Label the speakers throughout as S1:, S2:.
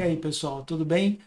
S1: aí, pessoal, tudo bem?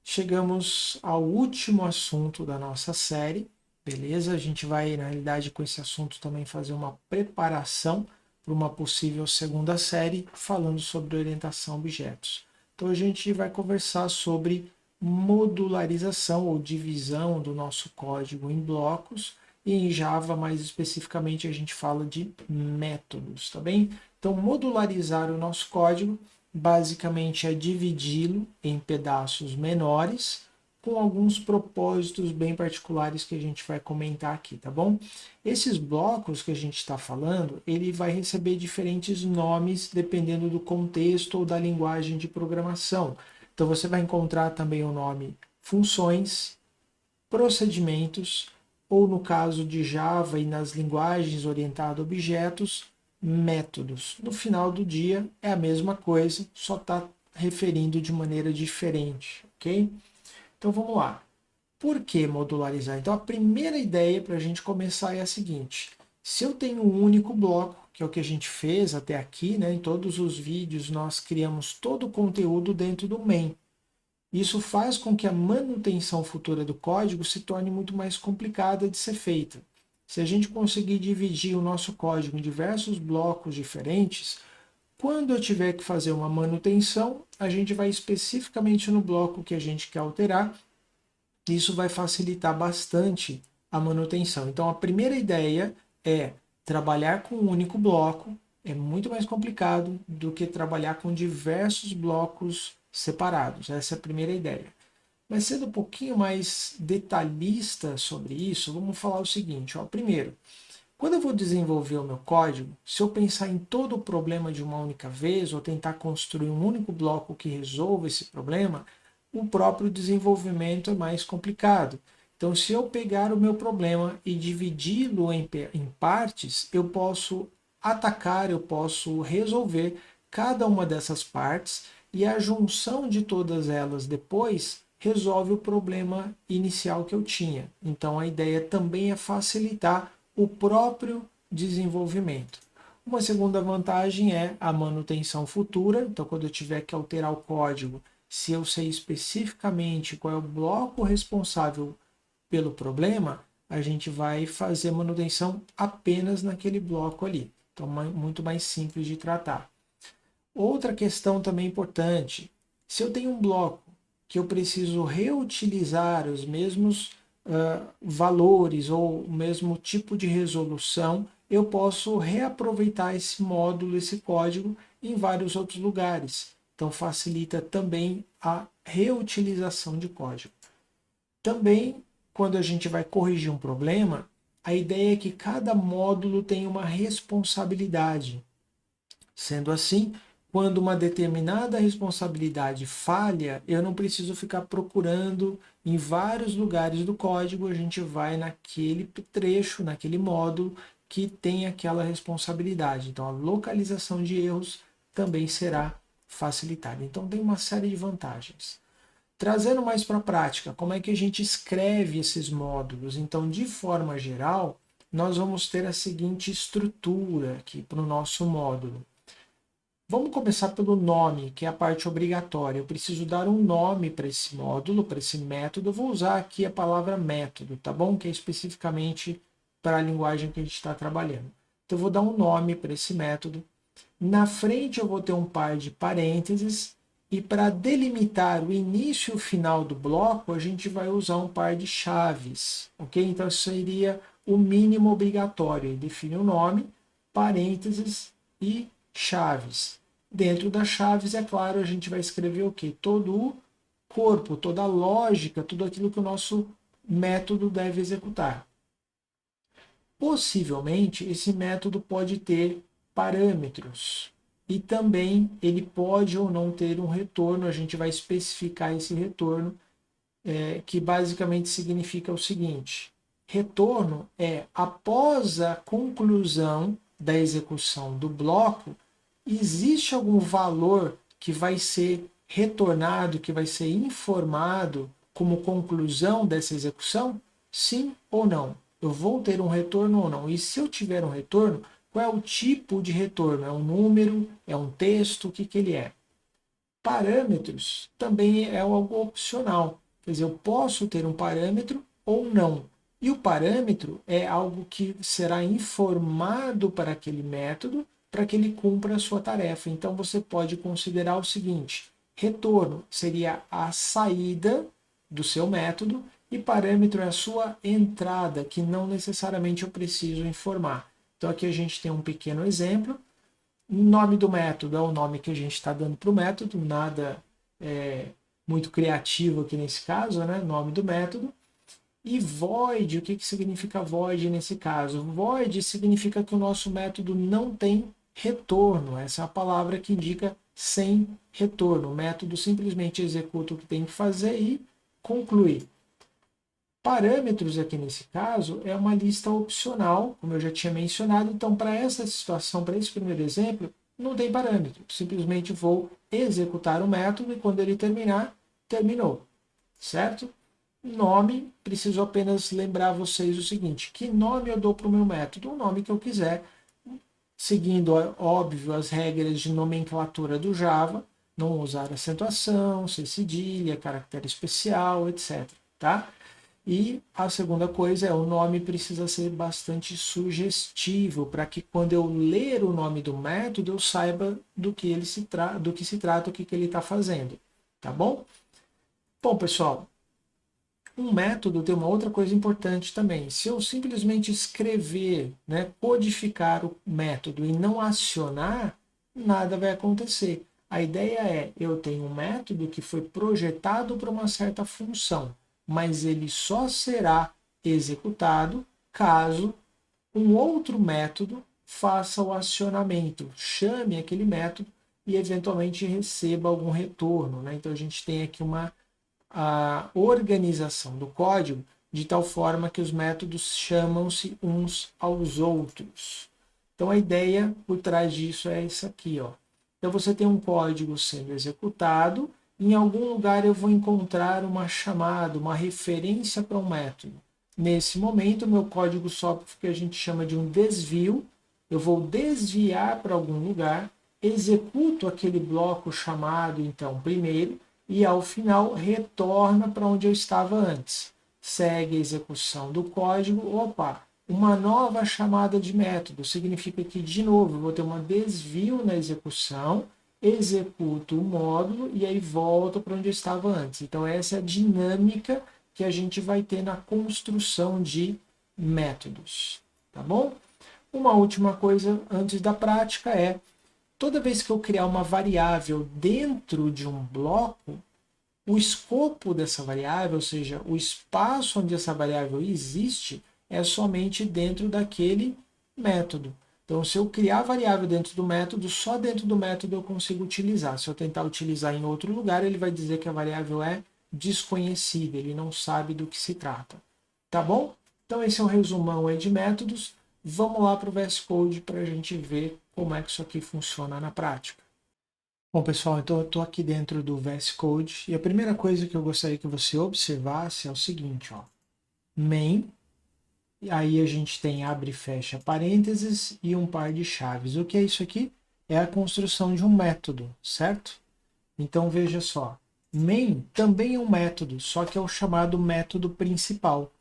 S1: Chegamos ao último assunto da nossa série, beleza? A gente vai, na realidade, com esse assunto também fazer uma preparação para uma possível segunda série falando sobre orientação a objetos. Então, a gente vai conversar sobre modularização ou divisão do nosso código em blocos, e em Java, mais especificamente, a gente fala de métodos, tá bem? Então, modularizar o nosso código basicamente é dividi-lo em pedaços menores, com alguns propósitos bem particulares que a gente vai comentar aqui, tá bom? Esses blocos que a gente está falando, ele vai receber diferentes nomes dependendo do contexto ou da linguagem de programação. Então você vai encontrar também o nome funções, procedimentos, ou no caso de Java e nas linguagens orientadas a objetos, métodos. No final do dia é a mesma coisa, só está referindo de maneira diferente, ok? Então vamos lá. Por que modularizar? Então a primeira ideia para a gente começar é a seguinte: se eu tenho um único bloco, que é o que a gente fez até aqui, né, em todos os vídeos nós criamos todo o conteúdo dentro do main. Isso faz com que a manutenção futura do código se torne muito mais complicada de ser feita. Se a gente conseguir dividir o nosso código em diversos blocos diferentes, quando eu tiver que fazer uma manutenção, a gente vai especificamente no bloco que a gente quer alterar. Isso vai facilitar bastante a manutenção. Então, a primeira ideia é trabalhar com um único bloco. É muito mais complicado do que trabalhar com diversos blocos separados. Essa é a primeira ideia. Mas sendo um pouquinho mais detalhista sobre isso, vamos falar o seguinte. Ó. Primeiro, quando eu vou desenvolver o meu código, se eu pensar em todo o problema de uma única vez, ou tentar construir um único bloco que resolva esse problema, o próprio desenvolvimento é mais complicado. Então, se eu pegar o meu problema e dividi-lo em partes, eu posso atacar, eu posso resolver cada uma dessas partes, e a junção de todas elas depois resolve o problema inicial que eu tinha. Então, a ideia também é facilitar o próprio desenvolvimento. Uma segunda vantagem é a manutenção futura. Então, quando eu tiver que alterar o código, se eu sei especificamente qual é o bloco responsável pelo problema, a gente vai fazer manutenção apenas naquele bloco ali. Então, muito mais simples de tratar. Outra questão também importante: se eu tenho um bloco que eu preciso reutilizar os mesmos valores ou o mesmo tipo de resolução, eu posso reaproveitar esse módulo, esse código, em vários outros lugares. Então facilita também a reutilização de código. Também, quando a gente vai corrigir um problema, a ideia é que cada módulo tem uma responsabilidade. Sendo assim, quando uma determinada responsabilidade falha, eu não preciso ficar procurando em vários lugares do código, a gente vai naquele trecho, naquele módulo que tem aquela responsabilidade. Então, a localização de erros também será facilitada. Então, tem uma série de vantagens. Trazendo mais para a prática, como é que a gente escreve esses módulos? Então, de forma geral, nós vamos ter a seguinte estrutura aqui para o nosso módulo. Vamos começar pelo nome, que é a parte obrigatória. Eu preciso dar um nome para esse módulo, para esse método. Eu vou usar aqui a palavra método, tá bom? Que é especificamente para a linguagem que a gente está trabalhando. Então, eu vou dar um nome para esse método. Na frente, eu vou ter um par de parênteses. E para delimitar o início e o final do bloco, a gente vai usar um par de chaves, ok? Então, isso seria o mínimo obrigatório. Ele define o nome, parênteses e chaves. Dentro das chaves, é claro, a gente vai escrever o quê? Todo o corpo, toda a lógica, tudo aquilo que o nosso método deve executar. Possivelmente, esse método pode ter parâmetros e também ele pode ou não ter um retorno. A gente vai especificar esse retorno, que basicamente significa o seguinte: retorno é após a conclusão da execução do bloco, existe algum valor que vai ser retornado, que vai ser informado como conclusão dessa execução? Sim ou não? Eu vou ter um retorno ou não? E se eu tiver um retorno, qual é o tipo de retorno? É um número? É um texto? O que ele é? Parâmetros também é algo opcional. Quer dizer, eu posso ter um parâmetro ou não. E o parâmetro é algo que será informado para aquele método para que ele cumpra a sua tarefa. Então você pode considerar o seguinte: retorno seria a saída do seu método e parâmetro é a sua entrada, que não necessariamente eu preciso informar. Então aqui a gente tem um pequeno exemplo. O nome do método é o nome que a gente está dando para o método, nada muito criativo aqui nesse caso, né? Nome do método. E void, o que significa void nesse caso? Void significa que o nosso método não tem retorno. Essa é a palavra que indica sem retorno. O método simplesmente executa o que tem que fazer e conclui. Parâmetros aqui nesse caso é uma lista opcional, como eu já tinha mencionado. Então, para essa situação, para esse primeiro exemplo, não tem parâmetro. Simplesmente vou executar o método e quando ele terminar, terminou. Certo? Nome, preciso apenas lembrar vocês o seguinte: que nome eu dou para o meu método? O nome que eu quiser, seguindo, óbvio, as regras de nomenclatura do Java, não usar acentuação, C cedilha, caractere especial, etc. Tá? E a segunda coisa é o nome precisa ser bastante sugestivo para que quando eu ler o nome do método eu saiba do que ele do que se trata, o que ele está fazendo, tá bom? Bom, pessoal, um método tem uma outra coisa importante também. Se eu simplesmente escrever, né, codificar o método e não acionar, nada vai acontecer. A ideia é, eu tenho um método que foi projetado para uma certa função, mas ele só será executado caso um outro método faça o acionamento, chame aquele método e eventualmente receba algum retorno, né? Então a gente tem aqui a organização do código de tal forma que os métodos chamam-se uns aos outros. Então a ideia por trás disso é essa aqui, ó. Então você tem um código sendo executado, em algum lugar eu vou encontrar uma chamada, uma referência para um método. Nesse momento, meu código sofre o que a gente chama de um desvio. Eu vou desviar para algum lugar, executo aquele bloco chamado, então, primeiro, e ao final retorna para onde eu estava antes. Segue a execução do código. Opa, uma nova chamada de método. Significa que, de novo, eu vou ter um desvio na execução, executo o módulo e aí volto para onde eu estava antes. Então, essa é a dinâmica que a gente vai ter na construção de métodos. Tá bom? Uma última coisa antes da prática é, toda vez que eu criar uma variável dentro de um bloco, o escopo dessa variável, ou seja, o espaço onde essa variável existe, é somente dentro daquele método. Então, se eu criar variável dentro do método, só dentro do método eu consigo utilizar. Se eu tentar utilizar em outro lugar, ele vai dizer que a variável é desconhecida, ele não sabe do que se trata. Tá bom? Então, esse é um resumão aí de métodos. Vamos lá para o VS Code para a gente ver como é que isso aqui funciona na prática. Bom, pessoal, então eu estou aqui dentro do VS Code e a primeira coisa que eu gostaria que você observasse é o seguinte, ó, main, e aí a gente tem abre e fecha parênteses e um par de chaves. O que é isso aqui? É a construção de um método, certo? Então veja só, main também é um método, só que é o chamado método principal.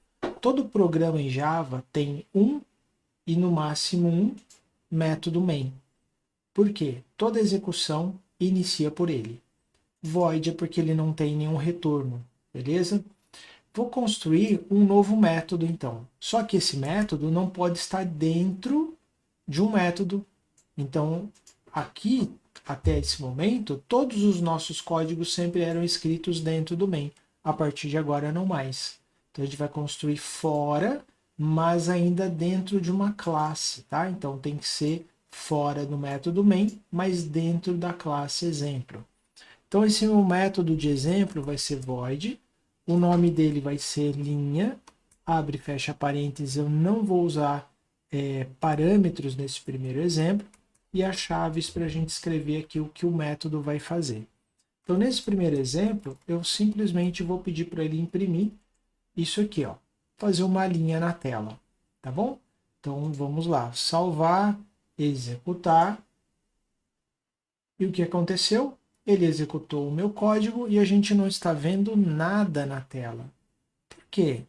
S1: Todo programa em Java tem um e no máximo um método main. Por quê? Toda execução inicia por ele. Void é porque ele não tem nenhum retorno, beleza? Vou construir um novo método então. Só que esse método não pode estar dentro de um método. Então, aqui, até esse momento, todos os nossos códigos sempre eram escritos dentro do main. A partir de agora, não mais. Então, a gente vai construir fora, mas ainda dentro de uma classe, tá? Então, tem que ser fora do método main, mas dentro da classe exemplo. Então, esse meu método de exemplo vai ser void, o nome dele vai ser linha, abre e fecha parênteses, eu não vou usar parâmetros nesse primeiro exemplo, e as chaves para a gente escrever aqui o que o método vai fazer. Então, nesse primeiro exemplo, eu simplesmente vou pedir para ele imprimir isso aqui, ó, fazer uma linha na tela, tá bom? Então, vamos lá, salvar, executar, e o que aconteceu? ele executou o meu código e a gente não está vendo nada na tela. Por quê?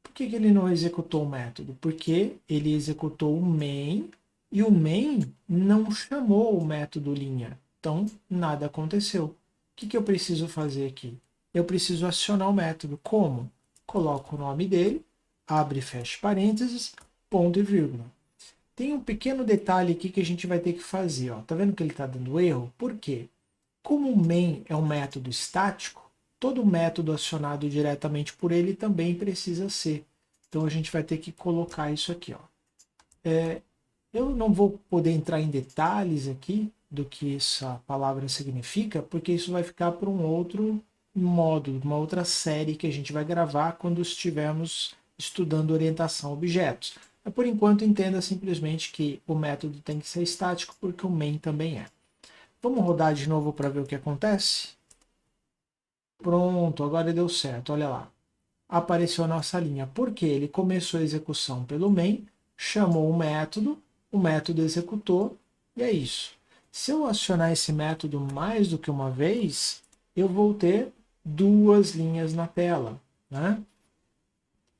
S1: Por que ele não executou o método? Porque ele executou o main e o main não chamou o método linha. Então, nada aconteceu. O que eu preciso fazer aqui? Eu preciso acionar o método. Como? Coloco o nome dele, abre e fecha parênteses, ponto e vírgula. Tem um pequeno detalhe aqui que a gente vai ter que fazer. Ó. Tá vendo que ele está dando erro? Por quê? Como o main é um método estático, todo método acionado diretamente por ele também precisa ser. Então a gente vai ter que colocar isso aqui. Ó. Eu não vou poder entrar em detalhes aqui do que essa palavra significa, porque isso vai ficar para um outro módulo, uma outra série que a gente vai gravar quando estivermos estudando orientação a objetos. Mas por enquanto entenda simplesmente que o método tem que ser estático, porque o main também é. Vamos rodar de novo para ver o que acontece? Pronto, agora deu certo, olha lá. Apareceu a nossa linha, porque ele começou a execução pelo main, chamou o método executou, e é isso. Se eu acionar esse método mais do que uma vez, eu vou ter duas linhas na tela. Né?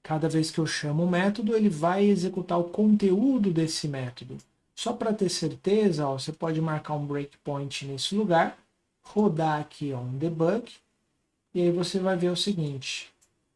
S1: Cada vez que eu chamo o método, ele vai executar o conteúdo desse método. Só para ter certeza, ó, você pode marcar um breakpoint nesse lugar, rodar aqui ó, um debug, e aí você vai ver o seguinte,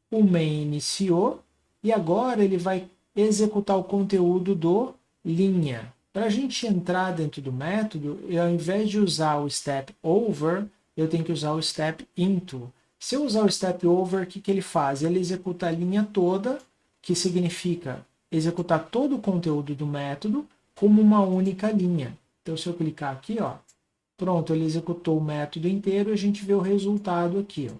S1: o main iniciou e agora ele vai executar o conteúdo do linha. Para a gente entrar dentro do método, ao invés de usar o step over, eu tenho que usar o step into. Se eu usar o step over, o que ele faz? Ele executa a linha toda, que significa executar todo o conteúdo do método como uma única linha. Então, se eu clicar aqui, ó, pronto, ele executou o método inteiro e a gente vê o resultado aqui. Ó.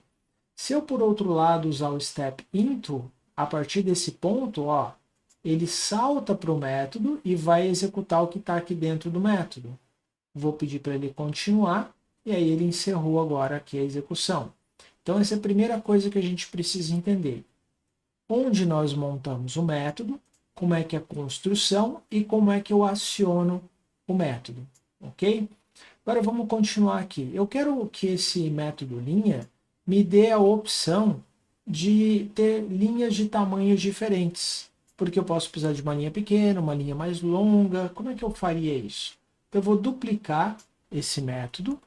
S1: Se eu, por outro lado, usar o step into, a partir desse ponto, ó, ele salta para o método e vai executar o que está aqui dentro do método. Vou pedir para ele continuar, e aí ele encerrou agora aqui a execução. Então, essa é a primeira coisa que a gente precisa entender. Onde nós montamos o método, como é que é a construção e como é que eu aciono o método, ok? Agora vamos continuar aqui. Eu quero que esse método linha me dê a opção de ter linhas de tamanhos diferentes. Porque eu posso precisar de uma linha pequena, uma linha mais longa. Como é que eu faria isso? Eu vou duplicar esse método.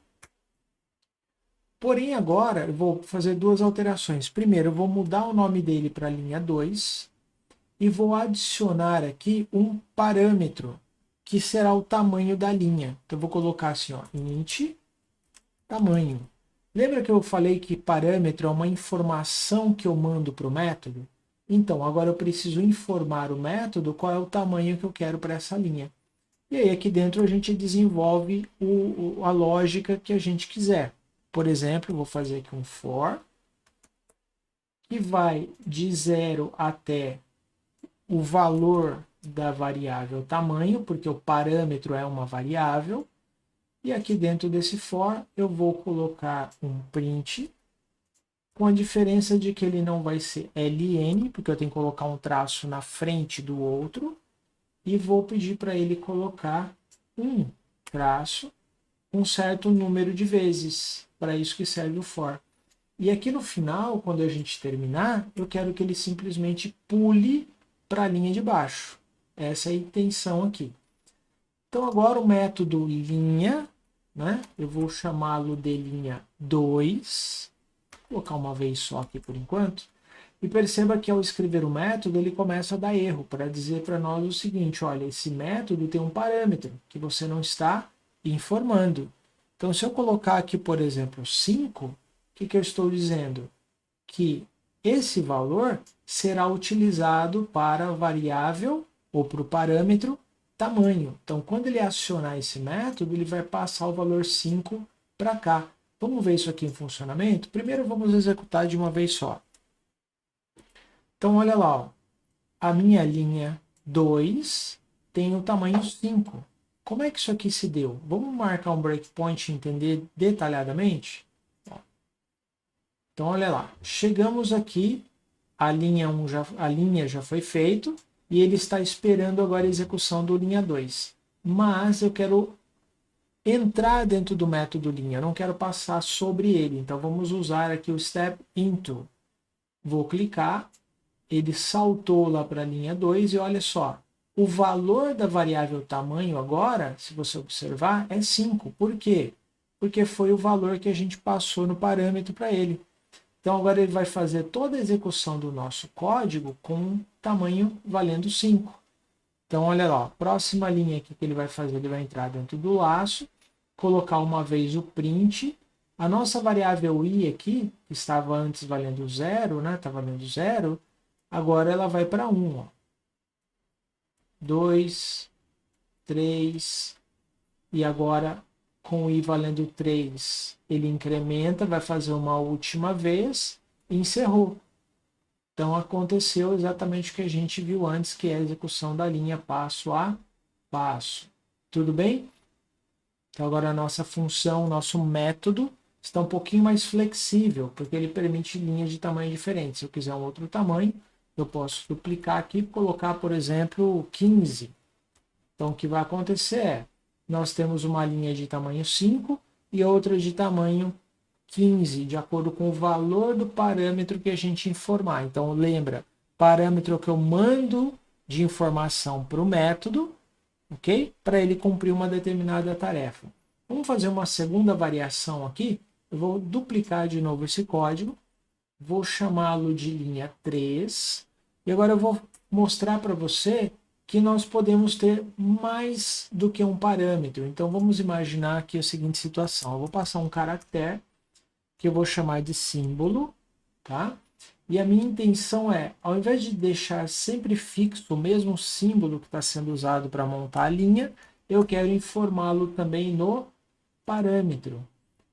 S1: Porém, agora eu vou fazer duas alterações. Primeiro, eu vou mudar o nome dele para linha 2 e vou adicionar aqui um parâmetro que será o tamanho da linha. Então, eu vou colocar assim, ó, int tamanho. Lembra que eu falei que parâmetro é uma informação que eu mando para o método? Então, agora eu preciso informar o método qual é o tamanho que eu quero para essa linha. E aí aqui dentro a gente desenvolve a lógica que a gente quiser. Por exemplo, eu vou fazer aqui um for, que vai de 0 até o valor da variável tamanho, porque o parâmetro é uma variável. E aqui dentro desse for, eu vou colocar um print, com a diferença de que ele não vai ser ln, porque eu tenho que colocar um traço na frente do outro, e vou pedir para ele colocar um traço, um certo número de vezes, para isso que serve o for. E aqui no final, quando a gente terminar, eu quero que ele simplesmente pule para a linha de baixo. Essa é a intenção aqui. Então agora o método linha, né? Eu vou chamá-lo de linha 2, vou colocar uma vez só aqui por enquanto, e perceba que ao escrever o método ele começa a dar erro, para dizer para nós o seguinte, olha, esse método tem um parâmetro que você não está informando. Então se eu colocar aqui, por exemplo, 5, o que eu estou dizendo? Que esse valor será utilizado para a variável ou para o parâmetro tamanho. Então, quando ele acionar esse método, ele vai passar o valor 5 para cá. Vamos ver isso aqui em funcionamento? Primeiro, vamos executar de uma vez só. Então, olha lá, ó. A minha linha 2 tem o tamanho 5. Como é que isso aqui se deu? Vamos marcar um breakpoint e entender detalhadamente? Então, olha lá. Chegamos aqui, a linha 1 a linha já foi feita, e ele está esperando agora a execução do linha 2. Mas eu quero entrar dentro do método linha, eu não quero passar sobre ele. Então vamos usar aqui o step into. Vou clicar, ele saltou lá para a linha 2 e olha só, o valor da variável tamanho agora, se você observar, é 5. Por quê? Porque foi o valor que a gente passou no parâmetro para ele. Então agora ele vai fazer toda a execução do nosso código com tamanho valendo 5. Então olha lá, próxima linha aqui que ele vai fazer, ele vai entrar dentro do laço, colocar uma vez o print. A nossa variável i aqui, que estava antes valendo 0, né? Está valendo 0, agora ela vai para 1. 2, 3, e agora com o i valendo 3, ele incrementa, vai fazer uma última vez e encerrou. Então aconteceu exatamente o que a gente viu antes, que é a execução da linha passo a passo. Tudo bem? Então agora a nossa função, nosso método está um pouquinho mais flexível, porque ele permite linhas de tamanho diferente. Se eu quiser um outro tamanho, eu posso duplicar aqui e colocar, por exemplo, 15. Então o que vai acontecer é, nós temos uma linha de tamanho 5 e outra de tamanho 15, de acordo com o valor do parâmetro que a gente informar. Então lembra, parâmetro que eu mando de informação para o método, ok? Para ele cumprir uma determinada tarefa. Vamos fazer uma segunda variação aqui. Eu vou duplicar de novo esse código, vou chamá-lo de linha 3, e agora eu vou mostrar para você que nós podemos ter mais do que um parâmetro. Então vamos imaginar aqui a seguinte situação. Eu vou passar um caractere que eu vou chamar de símbolo, tá? E a minha intenção é, ao invés de deixar sempre fixo o mesmo símbolo que está sendo usado para montar a linha, eu quero informá-lo também no parâmetro.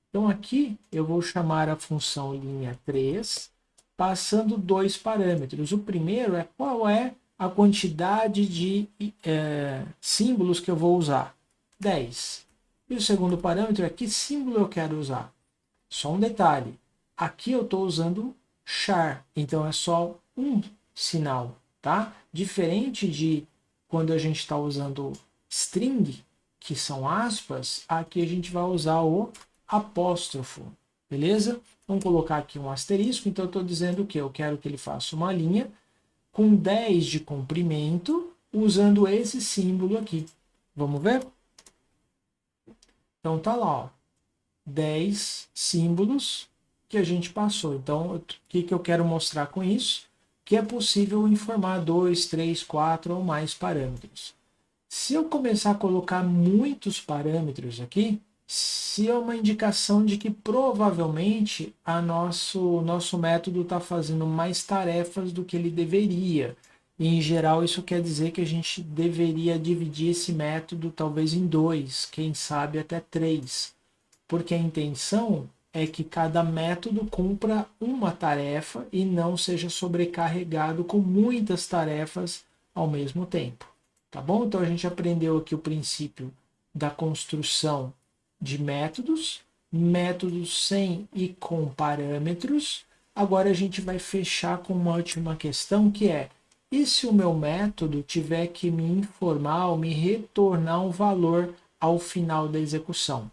S1: Então aqui eu vou chamar a função linha 3, passando dois parâmetros. O primeiro é qual é a quantidade de símbolos que eu vou usar. 10. E o segundo parâmetro é que símbolo eu quero usar. Só um detalhe, aqui eu estou usando char, então é só um sinal, tá? Diferente de quando a gente está usando string, que são aspas, aqui a gente vai usar o apóstrofo, beleza? Vamos colocar aqui um asterisco, então eu estou dizendo que eu quero que ele faça uma linha com 10 de comprimento, usando esse símbolo aqui. Vamos ver? Então tá lá, ó. 10 símbolos que a gente passou. Então, o que eu quero mostrar com isso? Que é possível informar 2, 3, 4 ou mais parâmetros. Se eu começar a colocar muitos parâmetros aqui, se é uma indicação de que provavelmente nosso método está fazendo mais tarefas do que ele deveria. E, em geral, isso quer dizer que a gente deveria dividir esse método talvez em 2, quem sabe até 3. Porque a intenção é que cada método cumpra uma tarefa e não seja sobrecarregado com muitas tarefas ao mesmo tempo. Tá bom? Então a gente aprendeu aqui o princípio da construção de métodos, métodos sem e com parâmetros. Agora a gente vai fechar com uma última questão que é: e se o meu método tiver que me informar ou me retornar um valor ao final da execução?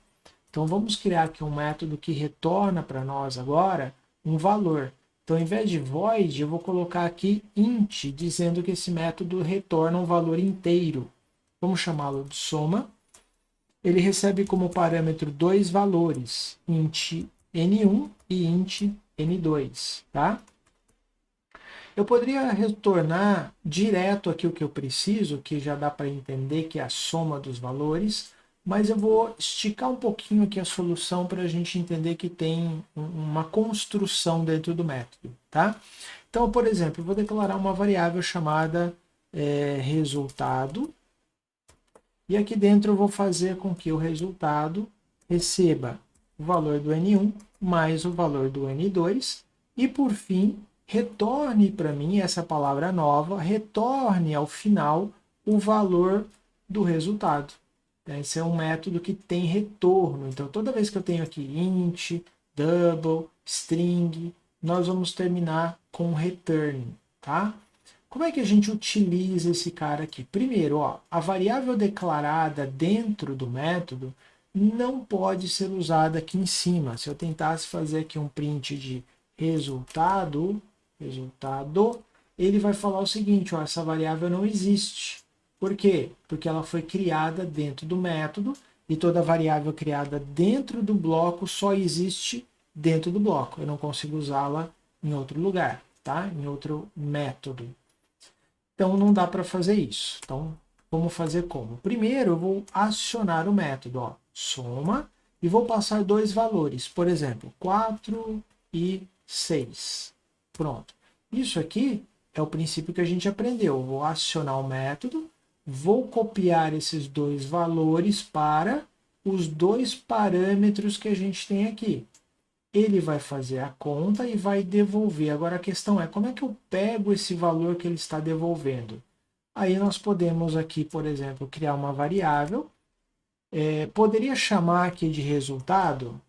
S1: Então vamos criar aqui um método que retorna para nós agora um valor. Então, ao invés de void, eu vou colocar aqui int, dizendo que esse método retorna um valor inteiro. Vamos chamá-lo de soma. Ele recebe como parâmetro dois valores, int n1 e int n2. Tá? Eu poderia retornar direto aqui o que eu preciso, que já dá para entender que é a soma dos valores, mas eu vou esticar um pouquinho aqui a solução para a gente entender que tem uma construção dentro do método, tá? Então, por exemplo, eu vou declarar uma variável chamada resultado, e aqui dentro eu vou fazer com que o resultado receba o valor do N1 mais o valor do N2, e por fim, retorne para mim essa palavra nova, retorne ao final o valor do resultado. Esse é um método que tem retorno. Então, toda vez que eu tenho aqui int, double, string, nós vamos terminar com return, tá? Como é que a gente utiliza esse cara aqui? Primeiro, ó, a variável declarada dentro do método não pode ser usada aqui em cima. Se eu tentasse fazer aqui um print de resultado, ele vai falar o seguinte, ó, essa variável não existe. Por quê? Porque ela foi criada dentro do método e toda variável criada dentro do bloco só existe dentro do bloco. Eu não consigo usá-la em outro lugar, tá? Em outro método. Então não dá para fazer isso. Então vamos fazer como? Primeiro eu vou acionar o método, ó, soma, e vou passar dois valores, por exemplo, 4 e 6. Pronto. Isso aqui é o princípio que a gente aprendeu. Eu vou acionar o método, vou copiar esses dois valores para os dois parâmetros que a gente tem aqui. Ele vai fazer a conta e vai devolver. Agora a questão é, como é que eu pego esse valor que ele está devolvendo? Aí nós podemos aqui, por exemplo, criar uma variável. Poderia chamar aqui de resultado?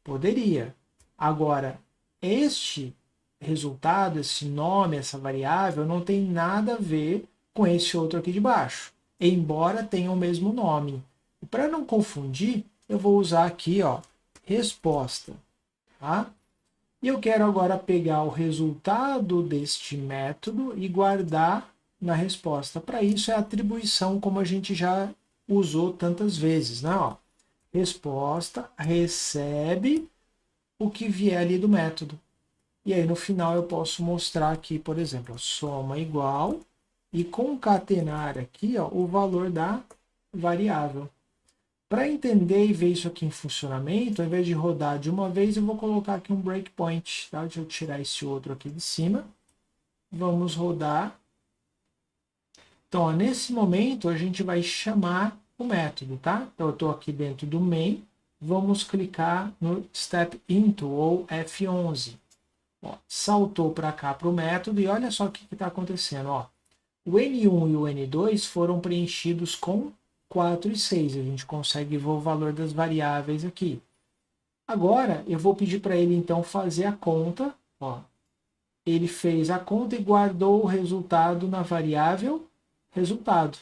S1: Poderia. Agora, este resultado, esse nome, essa variável, não tem nada a ver com esse outro aqui de baixo, embora tenha o mesmo nome. E para não confundir, eu vou usar aqui, ó, resposta. Tá? E eu quero agora pegar o resultado deste método e guardar na resposta. Para isso é a atribuição, como a gente já usou tantas vezes, né? Ó, resposta recebe o que vier ali do método. E aí no final eu posso mostrar aqui, por exemplo, soma igual e concatenar aqui, ó, o valor da variável. Para entender e ver isso aqui em funcionamento, ao invés de rodar de uma vez, eu vou colocar aqui um breakpoint. Tá? Deixa eu tirar esse outro aqui de cima. Vamos rodar. Então, ó, nesse momento, a gente vai chamar o método. Tá? Então, eu estou aqui dentro do main. Vamos clicar no step into, ou F11. Ó, saltou para cá para o método e olha só o que está acontecendo. Ó. O N1 e o N2 foram preenchidos com 4 e 6. A gente consegue ver o valor das variáveis aqui. Agora, eu vou pedir para ele, então, fazer a conta. Ó. Ele fez a conta e guardou o resultado na variável resultado.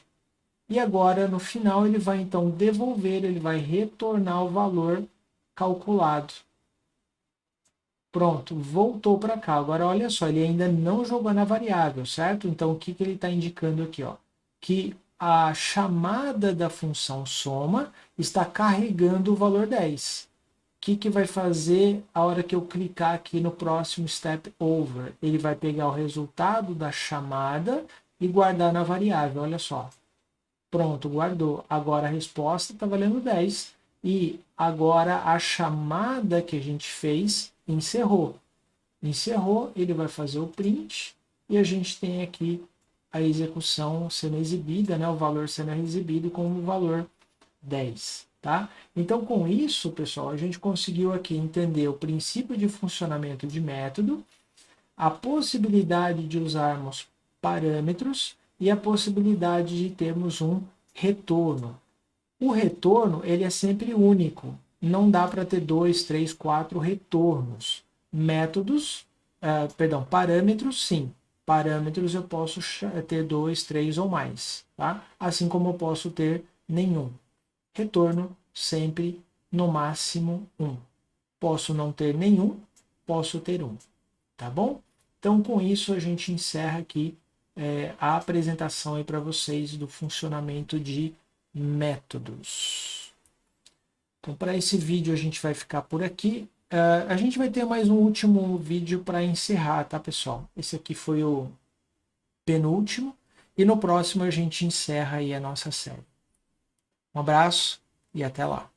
S1: E agora, no final, ele vai, então, devolver, ele vai retornar o valor calculado. Pronto, voltou para cá. Agora, olha só, ele ainda não jogou na variável, certo? Então, o que ele está indicando aqui? Ó? Que a chamada da função soma está carregando o valor 10. O que vai fazer a hora que eu clicar aqui no próximo step over? Ele vai pegar o resultado da chamada e guardar na variável, olha só. Pronto, guardou. Agora a resposta está valendo 10. E agora a chamada que a gente fez encerrou. Encerrou, ele vai fazer o print e a gente tem aqui a execução sendo exibida, né, o valor sendo exibido como o valor 10. Tá? Então, com isso, pessoal, a gente conseguiu aqui entender o princípio de funcionamento de método, a possibilidade de usarmos parâmetros e a possibilidade de termos um retorno. O retorno ele é sempre único, não dá para ter 2, 3, 4 retornos. Parâmetros, sim. Parâmetros eu posso ter 2, 3 ou mais, tá? Assim como eu posso ter nenhum. Retorno sempre no máximo 1. Posso não ter nenhum, posso ter um, tá bom? Então com isso a gente encerra aqui a apresentação para vocês do funcionamento de métodos. Então para esse vídeo a gente vai ficar por aqui. A gente vai ter mais um último vídeo para encerrar, tá, pessoal? Esse aqui foi o penúltimo. E no próximo a gente encerra aí a nossa série. Um abraço e até lá.